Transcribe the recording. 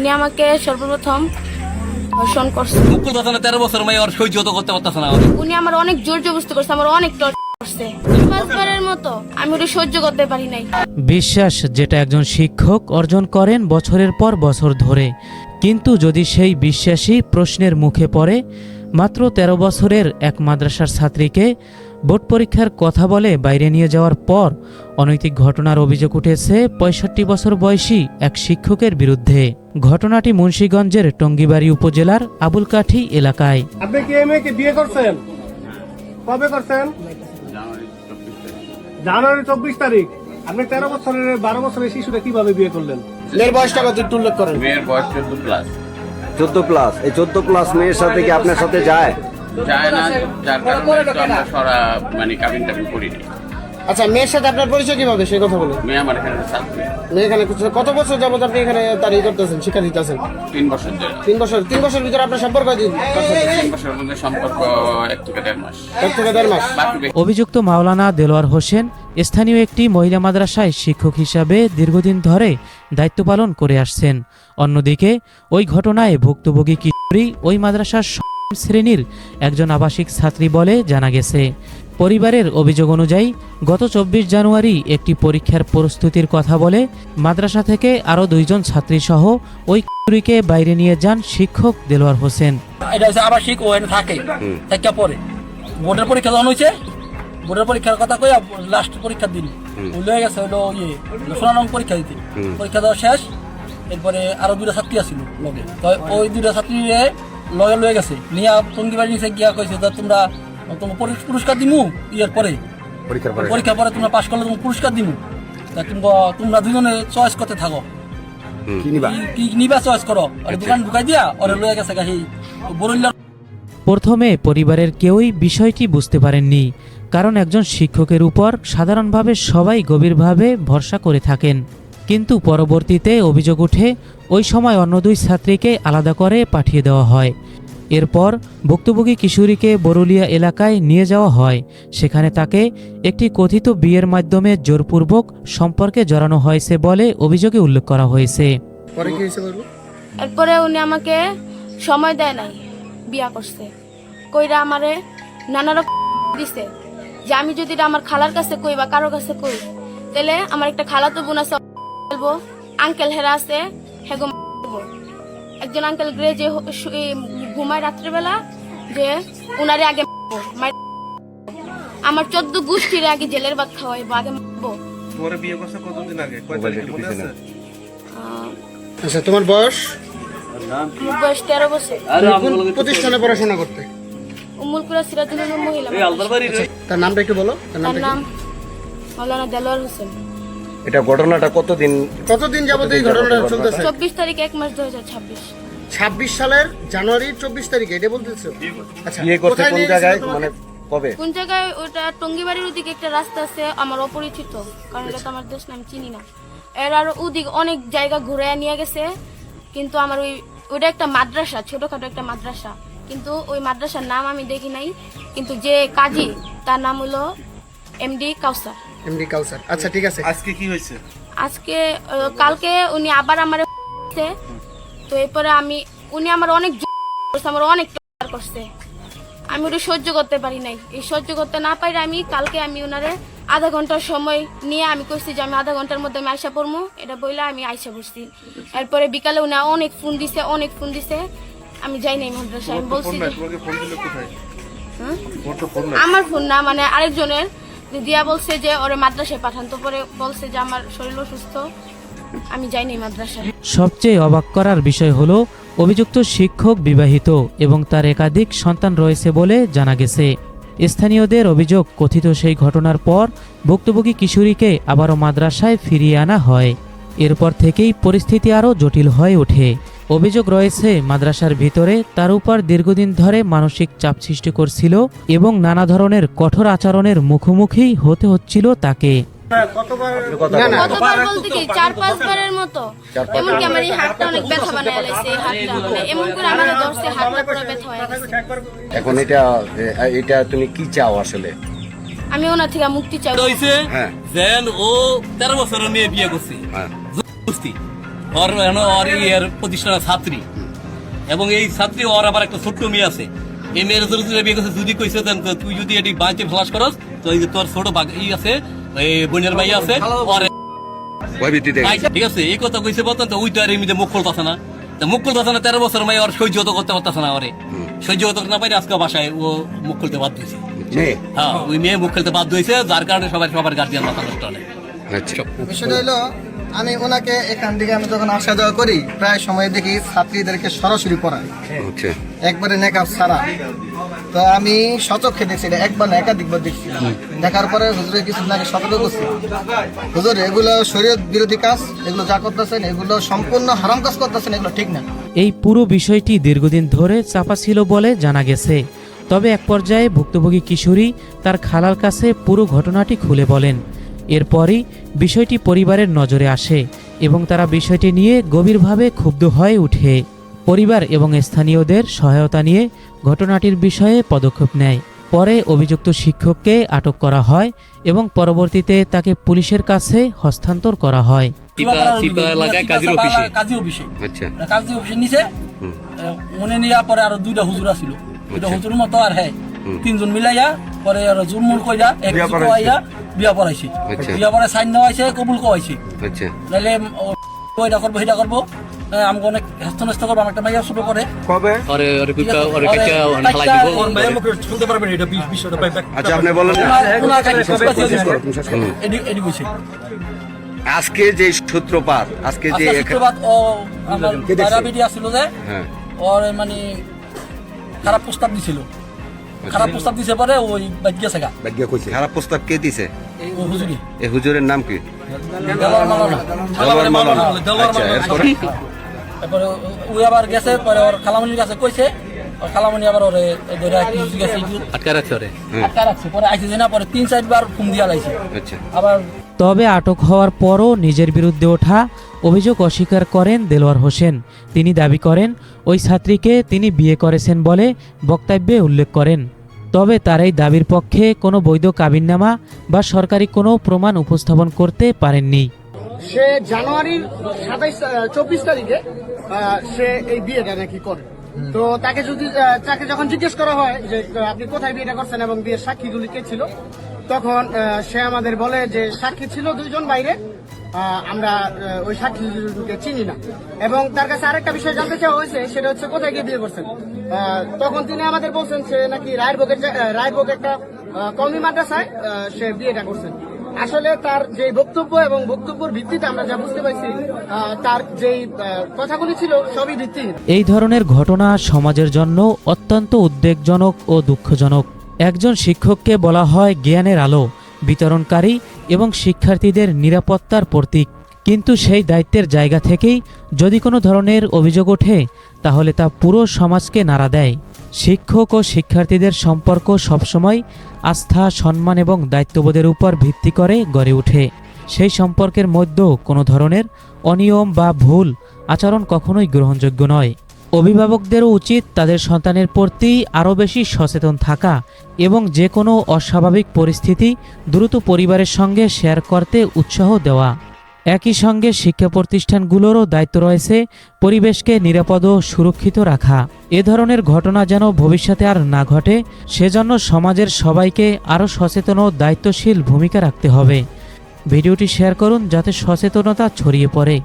উনি আমাকে সর্বপ্রথম ধর্ষণ করছে। 13 বছর মেয়ে ওর সহ্য তো করতে পারতেছে না। উনি আমার অনেক জোর জবরদস্তি করছে, আমার অনেক টর্চার করছে। 5 বারের মতো আমি ওটা সহ্য করতে পারি নাই। বিশ্বাস যেটা একজন শিক্ষক অর্জন করেন বছরের পর বছর ধরে, কিন্তু যদি সেই বিশ্বাসই প্রশ্নের মুখে পড়ে, মাত্র 13 বছরের এক মাদ্রাসার ছাত্রীকে বোর্ড পরীক্ষার কথা বলে বাইরে নিয়ে যাওয়ার পর অনৈতিক ঘটনার অভিযোগ উঠেছে 65 বছর বয়সী এক শিক্ষকের বিরুদ্ধে। ঘটনাটি মুন্সিগঞ্জের টঙ্গীবাড়ি উপজেলার আবুলকাঠি এলাকায়। আপনি কি এই মেয়েকে বিয়ে করছেন? কবে করছেন? জানুয়ারি 24 তারিখ। আপনি 13 বছরের 12 বছরের শিশুটা কিভাবে বিয়ে করলেন? মেয়ের বয়সটা কত একটু উল্লেখ করেন। মেয়ের বয়স 14 প্লাস। 14 প্লাস। এই 14 প্লাস মেয়ের সাথে কি আপনার সাথে যায়? যায় না, যার কারণে তো আমরা সরা মানে কাবিনটা করিনি। আচ্ছা, মেয়ের সাথে আপনার পরিচয় কিভাবে সেই কথা বলুন। মেয়ে আমার এখানে ছাত্রী। মেয়ে এখানে কত বছর যাবত আপনি এখানে তার করতেছেন, শিক্ষা দিতেছেন? 3 বছর ধরে। 3 বছর ভিতরে আপনার সম্পর্ক দিন। 3 বছরের মধ্যে সম্পর্ক 1 থেকে 1.5 মাস। 1 থেকে 1.5 মাস। অভিযুক্ত মাওলানা দেলোয়ার হোসেন স্থানীয় একটি মহিলা মাদ্রাসায় শিক্ষক হিসাবে দীর্ঘদিন ধরে দায়িত্ব পালন করে আসছেন। অন্যদিকে ওই ঘটনায় ভুক্তভোগী কিশোরী ওই মাদ্রাসার শ্রেণীর একজন আবাসিক ছাত্রী বলে জানা গেছে। পরিবারের অভিযোগ অনুযায়ী গত 24 জানুয়ারি একটি পরীক্ষার প্রস্তুতির কথা বলে মাদ্রাসা থেকে আরও 2 জন ছাত্রী সহ ওই কিশোরীকে বাইরে নিয়ে যান শিক্ষক দেলোয়ার হোসেন। এটা হচ্ছে আবাসিক ওখানে থাকে থেকে পরে বোর্ডের পরীক্ষা যখন হয়েছে, বোর্ডের পরীক্ষার কথা কই লাস্ট পরীক্ষার দিন লয়ে গেছে হলো সোনারং পরীক্ষা দিতে। পরীক্ষা দেওয়া শেষ, এরপরে আরো 2টা ছাত্রী আছিল লগে, তো ওই 2টা ছাত্রী লগে লয়ে গেছে নিয়ে টঙ্গীবাড়ি নিচে গিয়া কইছে যে তোমরা তোমার পুরস্কার দিমু ইয়ের পরে পরীক্ষার পরে তোমরা পাশ করলে তোমার পুরস্কার দিমু, তা তোমরা দুজনে চয়েস করতে থাকো কি নিবা চয়েস করো। আর দোকান ঢুকাই দিয়া ওরে লয়ে গেছে গাহি বরুল্লা। প্রথমে পরিবারের কেউই বিষয়টি বুঝতে পারেননি, কারণ একজন শিক্ষকের উপর সাধারণভাবে সবাই গভীরভাবে ভরসা করে থাকেন। কিন্তু পরবর্তীতে অভিযোগ উঠে ওই সময় অন্য 2 ছাত্রীকে আলাদা করে পাঠিয়ে দেওয়া হয়। এরপর ভুক্তভোগী কিশোরীকে বরুলিয়া এলাকায় নিয়ে যাওয়া হয়। সেখানে তাকে একটি কথিত বিয়ের মাধ্যমে জোরপূর্বক সম্পর্কে জড়ানো হয়েছে বলে অভিযোগে উল্লেখ করা হয়েছে। পরে কি হয়েছে বলবো? এরপরে উনি আমাকে সময় দেয় নাই, বিয়া করছে। কইরা আমারে নানা রকম দিছে যে আমি যদি এটা আমার খালার কাছে কই বা কারোর কাছে কই, তাহলে আমার একটা খালাতো বোন আছে বলবো, আঙ্কেল হেরা আছে হেগো মারবো। একজন আঙ্কেল গ্রে যে ঘুমায় রাত্রিবেলা যে উনারে আগে মারবো, আমার 14 গোষ্ঠীর আগে জেলের ভাত খাওয়াইবো, আগে মারবো। তোমার বিয়ে করছে কতদিন আগে? কয় তারিখে মনে আছে? আচ্ছা, তোমার বয়স? আমার বয়স 13 বছর। কোন প্রতিষ্ঠানে পড়াশোনা করতে? উম্মুলপুরা সিরাজুল উলুম মহিলা। তার নামটা একটু বলো। তার নাম মাওলানা দেলোয়ার হোসেন। এটা ঘটনাটা কতদিন যাবত এই ঘটনাটা চলতেছে? 24 তারিখ 1 মাস 2026। 26 সালের জানুয়ারির 24 তারিখে এটা বলতেছো? আচ্ছা, বিয়ে করতে কোথায় কোন নিয়ে জায়গায়, এসেছিল মানে কবে? কোন জায়গায়? ওটা টঙ্গীবাড়ির ওদিকে একটা রাস্তা আছে, আমার অপরিচিত, কারণ এটা তো আমার দেশ না, আমি চিনি না। এর আর ওদিকে অনেক জায়গা ঘুরে নিয়ে গেছে, কিন্তু আমার ওইটা একটা মাদ্রাসা, ছোটখাটো একটা মাদ্রাসা, কিন্তু ওই মাদ্রাসার নাম আমি দেখি নাই। কিন্তু যে কাজী তার নাম হলো এমডি কাউসার। এমডি কাউসার। আচ্ছা, ঠিক আছে। আজকে কি হয়েছে? আজকে কালকে উনি আবার আমারে তো এরপরে উনি আমার অনেক করছে, আমার অনেক টর্চার করছে। আমি ওটা সহ্য করতে পারি নাই। এই সহ্য করতে না পারি কালকে আমি ওনারে আধা ঘন্টার সময় নিয়ে আমি কইছি যে আমি আধা ঘন্টার মধ্যে আমি আইসা পড়বো, এটা বইলা আমি আইসা বসছি। এরপরে বিকালে উনি অনেক ফোন দিছে, আমি যাই নাই মাদ্রাসায়। আমি বলছি আমার ফোন না, মানে আরেকজনের দিয়া বলছে যে ওরে মাদ্রাসায় পাঠান, তো পরে বলছে যে আমার শরীর অসুস্থ, আমি যাই নাই মাদ্রাসায়। সবচেয়ে অবাক করার বিষয় হলো অভিযুক্ত শিক্ষক বিবাহিত এবং তার একাধিক সন্তান রয়েছে বলে জানা গেছে। স্থানীয়দের অভিযোগ, কথিত সেই ঘটনার পর ভুক্তভোগী কিশোরীকে আবারও মাদ্রাসায় ফিরিয়ে আনা হয়। এরপর থেকেই পরিস্থিতি আরও জটিল হয়ে ওঠে। অভিযোগ রয়েছে মাদ্রাসার ভিতরে তার উপর দীর্ঘদিন ধরে মানসিক চাপ সৃষ্টি করছিল এবং নানা ধরনের কঠোর আচরণের মুখোমুখি হতে হচ্ছিল তাকে। কতবার? কতবার বলতে কি 4-5 বারের মতো। এমনকি আমার এই হাতটা অনেক ব্যথা বানায় লাইছে, এই হাতটা মানে এমন করে আমার ধরছে, হাতটা পুরো ব্যথা হয়ে গেছে। এখন এটা তুমি কি চাও আসলে? আমি ওনার থেকে মুক্তি চাই। হইছে হ্যাঁ। যেন ও 13 বছরের মেয়ে বিয়ে করছে, হ্যাঁ। বুঝতি এর প্রতিষ্ঠানের ছাত্রী, এবং এই ছাত্রী ওর আবার একটা ছোট্ট মেয়ে আছে। এই মেয়ের বিয়ে করছে, যদি কইছে তুই যদি এটি বাঁচে ফ্লাশ করস তো এই যে তোর ছোট ভাগ আছে, এই বোনের ভাই আছে, ঠিক আছে, এই কথা কইছে বলতেন। তো ওই তো আর এমনিতে মুখ খুলতেছে না, মুখ খুলতেছে না, 13 বছর মেয়ে ওর সহ্য তো করতে পারতেছে না, ওরে সহ্য করতে না পারে আজকে বাসায় ও মুখ খুলতে বাধ্য হয়েছে। হ্যাঁ, ওই মেয়ে মুখ খুলতে বাধ্য হয়েছে, যার কারণে সবার গার্জিয়ান মাথা নষ্ট হয়। বিষয়টা হলো, আমি ওনাকে এখান থেকে আমি যখন আসা যাওয়া করি, প্রায় সময় দেখি ছাত্রীদেরকে সরাসরি পড়ায়, একবারে নেকাব ছাড়া। তো আমি সচক্ষে দেখছি, এটা একবার না একাধিকবার দেখছি। দেখার পরে হুজুরের কিছু আগে সতর্ক করছি, হুজুর এগুলো শরীয়ত বিরোধী কাজ, এগুলো যা করতেছেন এগুলো সম্পূর্ণ হারাম কাজ করতেছেন, এগুলো ঠিক না। এই পুরো বিষয়টি দীর্ঘদিন ধরে চাপা ছিল বলে জানা গেছে। তবে এক পর্যায়ে ভুক্তভোগী কিশোরী তার খালার কাছে পুরো ঘটনাটি খুলে বলেন। এরপরই বিষয়টি পরিবারের নজরে আসে এবং তারা বিষয়টি নিয়ে গভীরভাবে ক্ষুব্ধ হয়ে ওঠে। পরিবার এবং স্থানীয়দের সহায়তা নিয়ে ঘটনাটির বিষয়ে পদক্ষেপ নেয়। পরে অভিযুক্ত শিক্ষককে আটক করা হয় এবং পরবর্তীতে তাকে পুলিশের কাছে হস্তান্তর করা হয়। কাজী অফিসের নিচে মনে নিয়ে পরে আরো 2টা হুজুর আছিল, 2টা হুজুর মতো, আর হ্যাঁ 3জন মিলাইয়া পরে আর জুরমুর কইরা এক কইয়া বিয়া পড়াইছে। বিয়া পড়ায় সাইন নেওয়াইছে, কবুল কইছে, নাইলে ওইটা করবো সেটা করবো, আমাকে অনেক হস্তনস্ত করবো। আমার একটা মাইয়া শুরু করে কবে শুনতে পারবেন এটা বিষয়টা। আচ্ছা, আপনি বলেন আজকে যে সূত্রপাত, আজকে যে ও আমার বাইরা ভিডিও ছিল যে ওর মানে খারাপ প্রস্তাব দিছিল, খারাপ প্রস্তাব দিছে পরে ওই বাজ্ঞা সেগা ভাগ্য কইছে। খারাপ প্রস্তাব কে দিছে? ও হুজুরি। এই হুজুরের নাম কি? দেলোয়ার মাওলানা। আচ্ছা, এরপরে তারপরে ওই আবার গেছে, পরে ওর খালামনির কাছে কইছে, ওর খালামনি আবার ওরে ধরে গেছে, আটকা রাখছে ওরে, আটকা রাখছে। পরে আইছে যে না, পরে 3-4 বার ফোন দিয়া লাইছে। আচ্ছা, আবার তবে আটক হওয়ার পরও নিজের বিরুদ্ধে ওঠা অভিযোগ অস্বীকার করেন দেলোয়ার হোসেন। তিনি দাবি করেন ওই ছাত্রীকে তিনি বিয়ে করেছেন বলে বক্তব্যে উল্লেখ করেন। তবে তার এই দাবির পক্ষে কোনো বৈধ কাবিননামা বা সরকারি কোনো প্রমাণ উপস্থাপন করতে পারেননি। সে জানুয়ারির 24 তারিখে সে এই বিয়েটা নাকি করে। তো তাকে যখন জিজ্ঞেস করা হয় যে আপনি কোথায় বিয়েটা করছেন এবং বিয়ের সাক্ষীগুলি কে ছিল, তখন সে আমাদের বলে যে সাক্ষী ছিল 2 জন বাইরে, আমরা ওই সাক্ষীকে চিনি না। এবং তার কাছে আরেকটা বিষয় জানতে চাওয়া হয়েছে, সেটা হচ্ছে কোথায় গিয়ে বিয়ে করছেন। তখন তিনি আমাদের বলছেন সে নাকি রায়ভোগ একটা কওমি মাদ্রাসায় সে বিয়েটা করছেন। আসলে তার যে বক্তব্য এবং বক্তব্যের ভিত্তিতে আমরা যা বুঝতে পারছি, তার যেই কথাগুলি ছিল সবই ভিত্তিহীন। এই ধরনের ঘটনা সমাজের জন্য অত্যন্ত উদ্বেগজনক ও দুঃখজনক। একজন শিক্ষককে বলা হয় জ্ঞানের আলো বিতরণকারী এবং শিক্ষার্থীদের নিরাপত্তার প্রতীক, কিন্তু সেই দায়িত্বের জায়গা থেকেই যদি কোনো ধরনের অভিযোগ ওঠে তাহলে তা পুরো সমাজকে নাড়া দেয়। শিক্ষক ও শিক্ষার্থীদের সম্পর্ক সবসময় আস্থা, সম্মান এবং দায়িত্ববোধের উপর ভিত্তি করে গড়ে ওঠে। সেই সম্পর্কের মধ্যেও কোনো ধরনের অনিয়ম বা ভুল আচরণ কখনোই গ্রহণযোগ্য নয়। অভিভাবকদেরও উচিত তাদের সন্তানের প্রতি আরও বেশি সচেতন থাকা এবং যে কোনো অস্বাভাবিক পরিস্থিতি দ্রুত পরিবারের সঙ্গে শেয়ার করতে উৎসাহ দেওয়া। একই সঙ্গে শিক্ষা প্রতিষ্ঠানগুলোরও দায়িত্ব রয়েছে পরিবেশকে নিরাপদ ও সুরক্ষিত রাখা। এ ধরনের ঘটনা যেন ভবিষ্যতে আর না ঘটে, সেজন্য সমাজের সবাইকে আরও সচেতন ও দায়িত্বশীল ভূমিকা রাখতে হবে। ভিডিওটি শেয়ার করুন যাতে সচেতনতা ছড়িয়ে পড়ে।